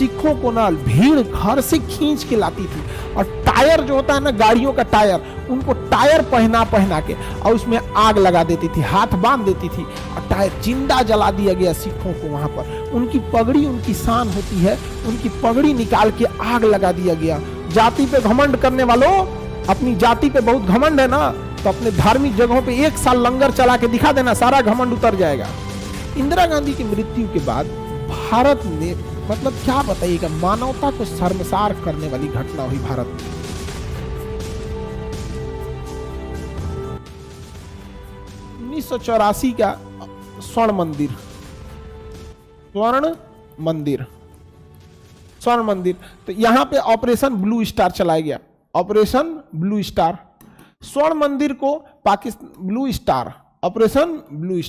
सिखों को ना भीड़ घर से खींच के लाती थी, और टायर जो होता है ना गाड़ियों का टायर, उनको टायर पहना पहना के और उसमें आग लगा देती थी, हाथ बांध देती थी और टायर जिंदा जला दिया गया सिखों को वहां पर। उनकी पगड़ी उनकी शान होती है, उनकी पगड़ी निकाल के आग लगा दिया गया। जाति पे घमंड करने वालों, अपनी जाति पे बहुत घमंड है ना, तो अपने धार्मिक जगहों पे 1 साल लंगर चला के दिखा देना, सारा घमंड उतर जाएगा। इंदिरा गांधी की मृत्यु के बाद भारत में मतलब क्या बताइएगा, मानवता को शर्मसार करने वाली घटना हुई भारत में। उन्नीस 1984 का स्वर्ण मंदिर, तो यहां पे ऑपरेशन ब्लू स्टार चलाया गया। ऑपरेशन ब्लू स्टार, स्वर्ण मंदिर को पाकिस्तान ऑपरेशन ब्लू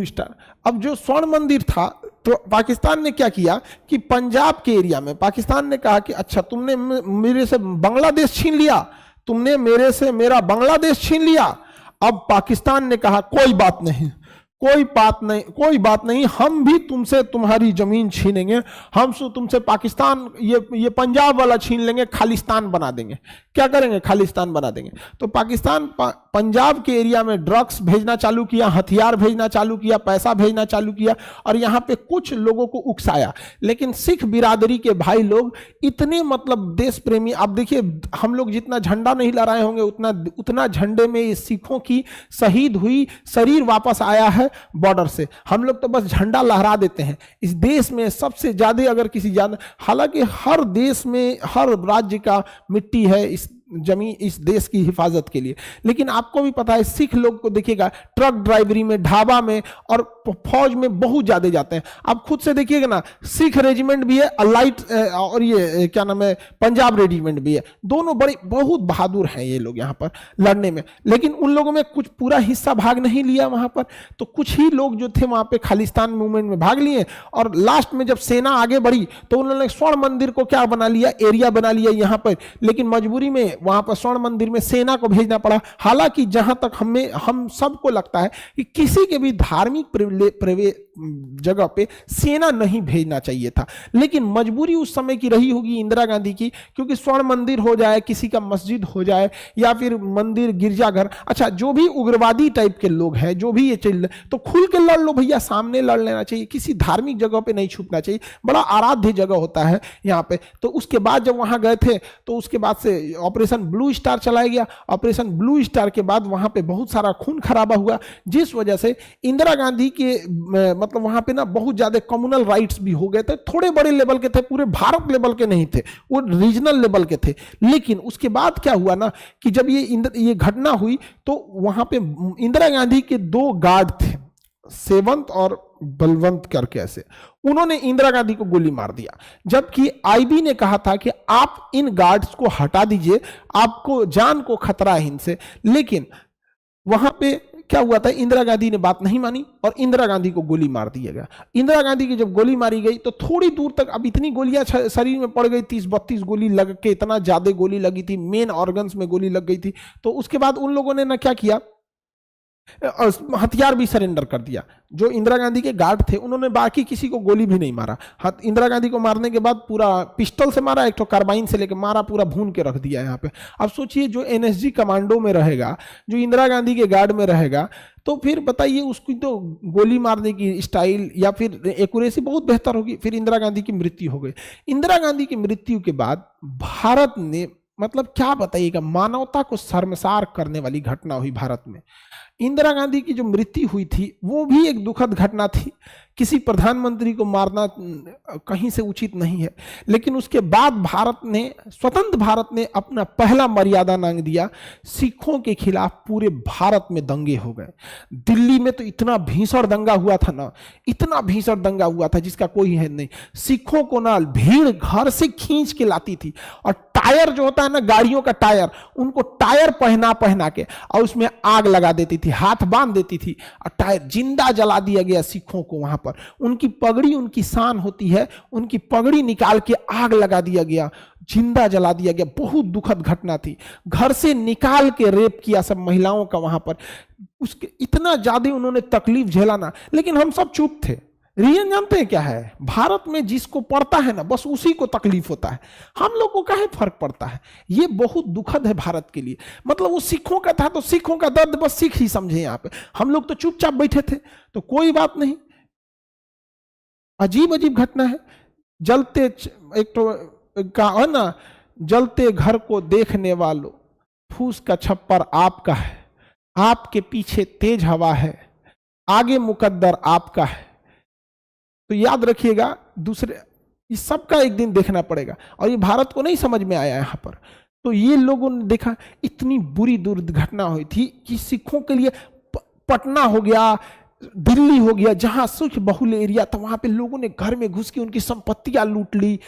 स्टार। अब जो स्वर्ण मंदिर था, तो पाकिस्तान ने क्या किया कि पंजाब के एरिया में पाकिस्तान ने कहा कि अच्छा तुमने मेरे से बांग्लादेश छीन लिया, तुमने मेरे से मेरा बांग्लादेश छीन लिया। अब पाकिस्तान ने कहा कोई बात नहीं, हम भी तुमसे तुम्हारी जमीन छीनेंगे, हम तुमसे पाकिस्तान ये पंजाब वाला छीन लेंगे, खालिस्तान बना देंगे। क्या करेंगे? खालिस्तान बना देंगे। तो पाकिस्तान पंजाब के एरिया में ड्रग्स भेजना चालू किया, हथियार भेजना चालू किया, पैसा भेजना चालू किया, और यहाँ पे कुछ लोगों को उकसाया। लेकिन सिख बिरादरी के भाई लोग इतने मतलब देश प्रेमी, अब देखिए हम लोग जितना झंडा नहीं लहराए होंगे उतना झंडे में ये सिखों की शहीद हुई शरीर वापस आया है बॉर्डर से। हम लोग तो बस झंडा लहरा देते हैं। इस देश में सबसे ज्यादा अगर किसी ज्यादा, हालांकि हर देश में हर राज्य का मिट्टी है इस जमीन, इस देश की हिफाजत के लिए, लेकिन आपको भी पता है सिख लोग को देखिएगा ट्रक ड्राइवरी में, ढाबा में और फौज में बहुत ज्यादा जाते हैं। आप खुद से देखिएगा ना, सिख रेजिमेंट भी है, लाइट और ये क्या नाम है पंजाब रेजिमेंट भी है, दोनों बड़े बहुत बहादुर हैं ये लोग यहाँ पर लड़ने में। लेकिन उन लोगों में कुछ पूरा हिस्सा भाग नहीं लिया वहां पर, तो कुछ ही लोग जो थे वहां पे खालिस्तान मूवमेंट में भाग लिए, और लास्ट में जब सेना आगे बढ़ी तो उन्होंने स्वर्ण मंदिर को क्या बना लिया, एरिया बना लिया यहाँ पर। लेकिन मजबूरी में वहां पर स्वर्ण मंदिर में सेना को भेजना पड़ा। हालांकि जहां तक हम सबको लगता है कि किसी के भी धार्मिक जगह पे सेना नहीं भेजना चाहिए था, लेकिन मजबूरी उस समय की रही होगी इंदिरा गांधी की, क्योंकि स्वर्ण मंदिर हो जाए, किसी का मस्जिद हो जाए, या फिर मंदिर गिरजाघर, अच्छा जो भी उग्रवादी टाइप के लोग हैं, जो भी ये चल, तो खुल के लड़ लो भैया, सामने लड़ लेना चाहिए, किसी धार्मिक जगह पे नहीं छुपना चाहिए। बड़ा आराध्य जगह होता है यहाँ पे। तो उसके बाद जब वहां गए थे तो उसके बाद से ऑपरेशन ब्लू स्टार चलाया गया। ऑपरेशन ब्लू स्टार के बाद वहां पे बहुत सारा खून खराबा हुआ, जिस वजह से इंदिरा गांधी के मतलब वहां पे ना बहुत ज्यादा कम्युनल राइट्स भी हो गए थे। थोड़े बड़े लेवल के थे, पूरे भारत लेवल के नहीं थे, वो रीजनल लेवल के थे। लेकिन उसके बाद क्या हुआ ना कि जब ये घटना हुई तो वहां पे इंदिरा गांधी के 2 गार्ड थे, सेवंत और बलवंत करके, ऐसे उन्होंने इंदिरा गांधी को गोली मार दिया। जबकि आईबी ने कहा था कि आप इन गार्ड्स को हटा दीजिए, आपको जान को खतरा है इनसे। लेकिन वहां पे क्या हुआ था, इंदिरा गांधी ने बात नहीं मानी और इंदिरा गांधी को गोली मार दिया गया। इंदिरा गांधी की जब गोली मारी गई तो थोड़ी दूर तक, अब इतनी गोलियां शरीर में पड़ गई, 30-32 गोली लग के, इतना ज्यादा गोली लगी थी, मेन ऑर्गन्स में गोली लग गई थी। तो उसके बाद उन लोगों ने ना क्या किया, हथियार भी सरेंडर कर दिया। जो इंदिरा गांधी के गार्ड थे उन्होंने बाकी किसी को गोली भी नहीं मारा। इंदिरा गांधी को मारने के बाद पूरा पिस्टल से मारा, एक तो कार्बाइन से लेकर मारा, पूरा भून के रख दिया यहाँ पे। अब सोचिए जो एनएसजी कमांडो में रहेगा, जो इंदिरा गांधी के गार्ड में रहेगा, तो फिर बताइए उसकी तो गोली मारने की स्टाइल या फिर एक्यूरेसी बहुत बेहतर होगी। फिर इंदिरा गांधी की मृत्यु हो गई। इंदिरा गांधी की मृत्यु के बाद भारत ने मतलब क्या बताइएगा, मानवता को शर्मसार करने वाली घटना हुई भारत में। इंदिरा गांधी की जो मृत्यु हुई थी वो भी एक दुखद घटना थी। किसी प्रधानमंत्री को मारना कहीं से उचित नहीं है, लेकिन उसके बाद स्वतंत्र भारत ने अपना पहला मर्यादा नांग दिया। सिखों के खिलाफ पूरे भारत में दंगे हो गए। दिल्ली में तो इतना भीषण दंगा हुआ था ना, इतना भीषण दंगा हुआ था जिसका कोई है नहीं। सिखों को ना भीड़ घर से खींच के लाती थी, और टायर जो होता है ना गाड़ियों का टायर, उनको टायर पहना पहना के और उसमें आग लगा देती थी, हाथ बांध देती थी, और टायर जिंदा जला दिया गया सिखों को वहां पर। उनकी पगड़ी उनकी शान होती है, उनकी पगड़ी निकाल के आग लगा दिया गया, जिंदा जला दिया गया। बहुत दुखद घटना थी। घर से निकाल के रेप किया सब महिलाओं का वहां पर। उसके इतना ज्यादा उन्होंने तकलीफ झेला ना, लेकिन हम सब चुप थे। रीजन जानते हैं क्या है? भारत में जिसको पड़ता है ना बस उसी को तकलीफ होता है, हम लोग को काहे फर्क पड़ता है? ये बहुत दुखद है भारत के लिए। मतलब वो सिखों का था तो सिखों का दर्द बस सिख ही समझे यहाँ पे, हम लोग तो चुपचाप बैठे थे तो कोई बात नहीं। अजीब अजीब घटना है। जलते एक तो का है ना, जलते घर को देखने वालों फूस का छप्पर आपका है, आपके पीछे तेज हवा है, आगे मुकद्दर आपका है। तो याद रखिएगा, दूसरे इस सब का एक दिन देखना पड़ेगा। और ये भारत को नहीं समझ में आया यहां पर, तो ये लोगों ने देखा इतनी बुरी दुर्घटना हुई थी कि सिखों के लिए पटना हो गया, दिल्ली हो गया, जहां सिख बहुल एरिया था वहां पे लोगों ने घर में घुस के उनकी संपत्तियां लूट ली।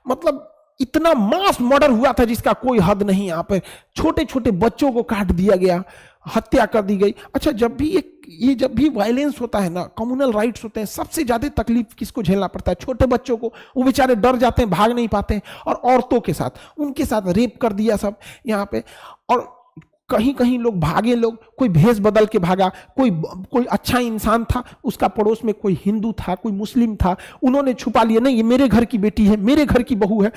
मतलब इतना मास मर्डर हुआ था जिसका कोई हद नहीं। यहाँ पे छोटे छोटे बच्चों को काट दिया गया, हत्या कर दी गई। अच्छा, जब भी ये जब भी वायलेंस होता है ना, कम्युनल राइट्स होते हैं, सबसे ज्यादा तकलीफ किसको झेलना पड़ता है? छोटे बच्चों को। वो बेचारे डर जाते हैं, भाग नहीं पाते हैं। और औरतों के साथ, उनके साथ रेप कर दिया सब यहाँ पे। और कहीं कहीं लोग भागे, लोग कोई भेष बदल के भागा, कोई अच्छा इंसान था, उसका पड़ोस में कोई हिंदू था, कोई मुस्लिम था, उन्होंने छुपा लिया, नहीं ये मेरे घर की बेटी है, मेरे घर की बहू है,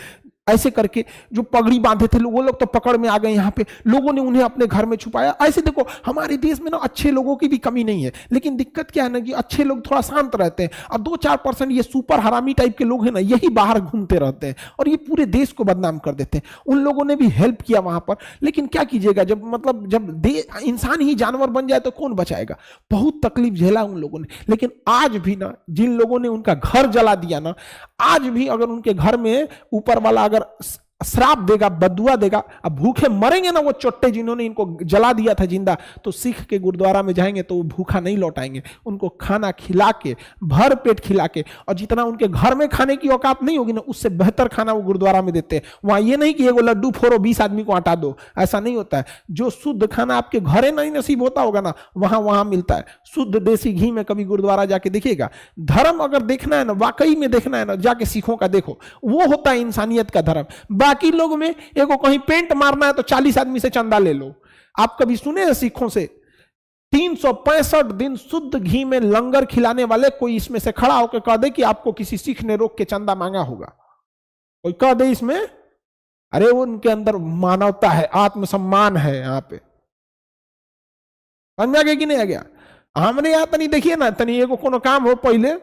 ऐसे करके जो पगड़ी बांधे थे लोग, वो लोग तो पकड़ में आ गए। यहाँ पे लोगों ने उन्हें अपने घर में छुपाया। ऐसे देखो, हमारे देश में ना अच्छे लोगों की भी कमी नहीं है, लेकिन दिक्कत क्या है ना कि अच्छे लोग थोड़ा शांत रहते हैं, और 2-4% ये सुपर हरामी टाइप के लोग हैं ना, यही बाहर घूमते रहते हैं और ये पूरे देश को बदनाम कर देते हैं। उन लोगों ने भी हेल्प किया वहां पर, लेकिन क्या कीजिएगा, जब इंसान ही जानवर बन जाए तो कौन बचाएगा? बहुत तकलीफ झेला उन लोगों ने। लेकिन आज भी ना, जिन लोगों ने उनका घर जला दिया ना, आज भी अगर उनके घर में ऊपर वाला अगर श्राप देगा, बदुआ देगा, अब भूखे मरेंगे ना वो चोट्टे जिन्होंने इनको जला दिया था जिंदा, तो सिख के गुरुद्वारा में जाएंगे तो वो भूखा नहीं लौटाएंगे। उनको खाना खिला के, भर पेट खिला के, और जितना उनके घर में खाने की औकात नहीं होगी ना, उससे बेहतर खाना वो गुरुद्वारा में देते हैं। वहां ये नहीं कि एगो लड्डू फोड़ो 20 आदमी को आटा दो, ऐसा नहीं होता है। जो शुद्ध खाना आपके घरे नहीं नसीब होता होगा ना, वहां मिलता है। शुद्ध देसी घी में कभी गुरुद्वारा जाके देखिएगा। धर्म अगर देखना है ना, वाकई में देखना है ना, जाके सिखों का देखो, वो होता है इंसानियत का धर्म। बाकी लोग में एगो कहीं पेंट मारना है तो 40 आदमी से चंदा ले लो। आप कभी सुने हैं सिखों से 365 दिन शुद्ध घी में लंगर खिलाने वाले कोई इसमें से खड़ा होकर कह दे कि आपको किसी सिख ने रोक के चंदा मांगा होगा? कोई कह दे इसमें? अरे उनके अंदर मानवता है, आत्मसम्मान है। यहां पे समझ गया कि नहीं आ गया? हमने यहां तनी देखिए ना, तनी एगो कोनो काम हो पहले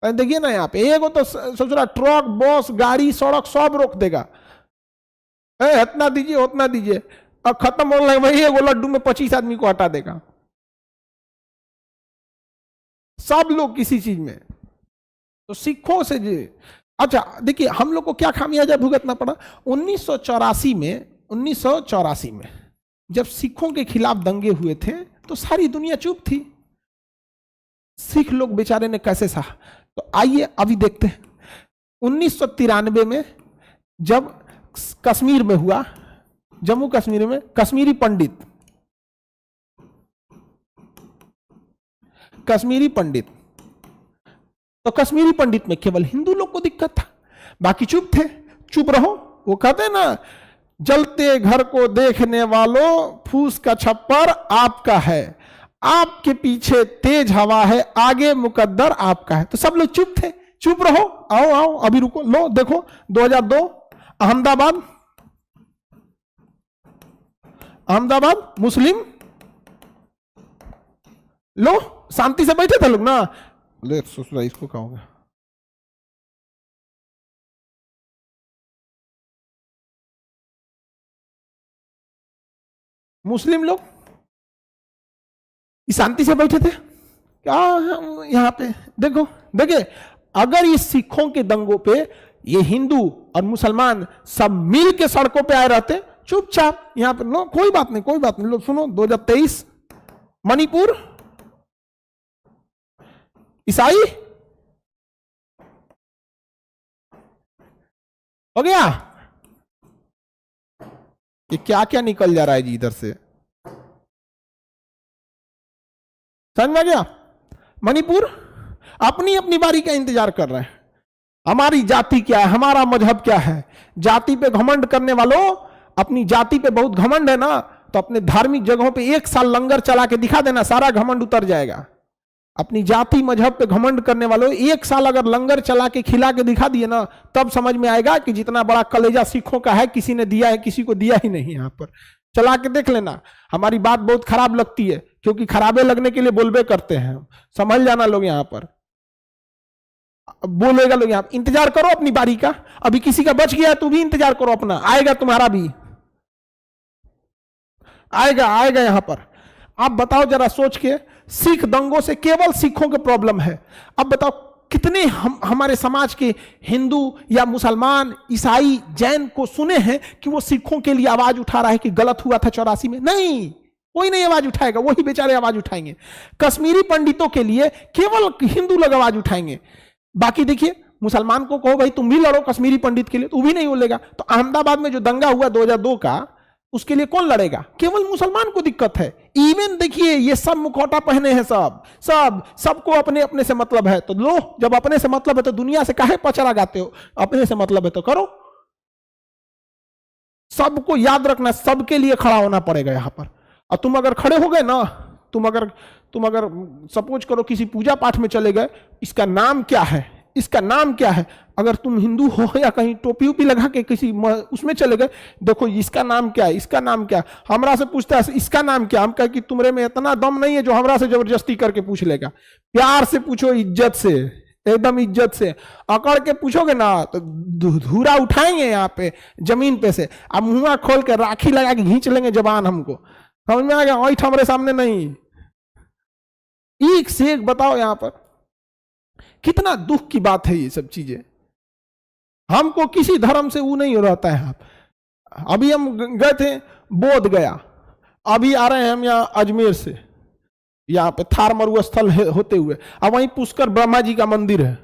देखिए ना, यहाँ पे एगो तो सोच रहा ट्रक, बस, गाड़ी, सड़क सब रोक देगा, इतना दीजिए उतना दीजिए, और खत्म होने लगे भाई एगो लड्डू में 25 आदमी को हटा देगा सब लोग किसी चीज में। तो सिखों से जी, अच्छा देखिए हम लोग को क्या खामियाजा भुगतना पड़ा 1984 में जब सिखों के खिलाफ दंगे हुए थे तो सारी दुनिया चुप थी। सिख लोग बेचारे ने कैसे सहा? तो आइए अभी देखते हैं 1993 में जब कश्मीर में हुआ, जम्मू कश्मीर में कश्मीरी पंडित तो कश्मीरी पंडित में केवल हिंदू लोग को दिक्कत था, बाकी चुप थे। चुप रहो, वो कहते हैं ना, जलते घर को देखने वालों फूस का छप्पर आपका है, आपके पीछे तेज हवा है, आगे मुकद्दर आपका है। तो सब लोग चुप थे, चुप रहो, आओ आओ अभी रुको, लो देखो 2002 अहमदाबाद मुस्लिम, लो शांति से बैठे थे लोग ना, ले ससुरा इसको क्या होगा। मुस्लिम लोग शांति से बैठे थे क्या? यहां पे देखो, देखिए अगर ये सिखों के दंगों पे ये हिंदू और मुसलमान सब मिल के सड़कों पे आए रहते चुपचाप, यहां पे लो कोई बात नहीं, कोई बात नहीं। लोग सुनो, 2023 मणिपुर ईसाई हो गया। ये क्या क्या निकल जा रहा है जी इधर से, समझ में गया? मणिपुर अपनी अपनी बारी का इंतजार कर रहे हैं। हमारी जाति क्या है, हमारा मजहब क्या है। जाति पे घमंड करने वालों, अपनी जाति पे बहुत घमंड है ना, तो अपने धार्मिक जगहों पे 1 साल लंगर चला के दिखा देना, सारा घमंड उतर जाएगा। अपनी जाति मजहब पे घमंड करने वालों, एक साल अगर लंगर चला के खिला के दिखा दिए ना, तब समझ में आएगा कि जितना बड़ा कलेजा सिखों का है, किसी ने दिया है, किसी को दिया ही नहीं। यहां पर चला के देख लेना। हमारी बात बहुत खराब लगती है, क्योंकि खराबे लगने के लिए बोलबे करते हैं। समझ जाना लोग, यहां पर बोलेगा लोग, यहां इंतजार करो अपनी बारी का। अभी किसी का बच गया, तू भी इंतजार करो अपना, आएगा तुम्हारा भी, आएगा आएगा यहां पर। आप बताओ जरा सोच के, सिख दंगों से केवल सिखों के प्रॉब्लम है। अब बताओ कितने हमारे समाज के हिंदू या मुसलमान, ईसाई, जैन को सुने हैं कि वो सिखों के लिए आवाज उठा रहा है कि गलत हुआ था 84 में? नहीं, कोई नहीं आवाज उठाएगा, वही बेचारे आवाज उठाएंगे। कश्मीरी पंडितों के लिए केवल हिंदू लोग आवाज उठाएंगे। बाकी देखिए, मुसलमान को कहो भाई तुम भी लड़ो कश्मीरी पंडित के लिए, तो वो भी नहीं बोलेगा। तो अहमदाबाद में जो दंगा हुआ 2002 का, उसके लिए कौन लड़ेगा? केवल मुसलमान को दिक्कत है। इवन देखिए, ये सब मुखौटा पहने हैं, सबको अपने अपने से मतलब है। तो लो, जब अपने से मतलब है तो दुनिया से काहे पचरा गाते हो? अपने से मतलब है तो करो। सबको याद रखना, सबके लिए खड़ा होना पड़ेगा यहां पर। और तुम अगर खड़े हो गए ना, तुम अगर सपोज करो किसी पूजा पाठ में चले गए, इसका नाम क्या है, इसका नाम क्या है, अगर तुम हिंदू हो या कहीं टोपी उपी लगा के किसी उसमें चले गए, देखो इसका नाम क्या है, इसका नाम क्या, हमरा से पूछता है इसका नाम क्या, हम कहे कि तुम्हारे में इतना दम नहीं है जो हमरा से जबरदस्ती करके पूछ लेगा। प्यार से पूछो, इज्जत से, एकदम इज्जत से अकड़ के पूछोगे ना, तो धूरा उठाएंगे यहाँ पे जमीन पे से, अब मुंह खोल के राखी लगा के खींच लेंगे जबान। हमको समझ में आ गया? वही हमारे सामने नहीं। एक से एक बताओ, यहां पर कितना दुख की बात है ये सब चीजें। हमको किसी धर्म से वो नहीं रहता है। अभी हम गए थे बोध गया, अभी आ रहे हैं हम यहाँ अजमेर से, यहाँ पे थार मरुस्थल होते हुए, अब वहीं पुष्कर ब्रह्मा जी का मंदिर है।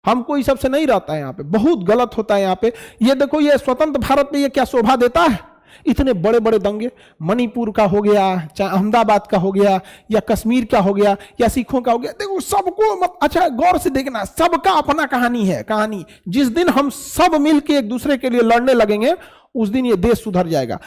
हमको ये सबसे नहीं रहता है यहाँ पे, बहुत गलत होता है यहाँ पे। ये देखो, ये स्वतंत्र भारत में ये क्या शोभा देता है? इतने बड़े बड़े दंगे, मणिपुर का हो गया, चाहे अहमदाबाद का हो गया, या कश्मीर का हो गया, या सिखों का हो गया। देखो सबको अच्छा गौर से देखना, सबका अपना कहानी है। कहानी जिस दिन हम सब मिलके एक दूसरे के लिए लड़ने लगेंगे, उस दिन ये देश सुधर जाएगा।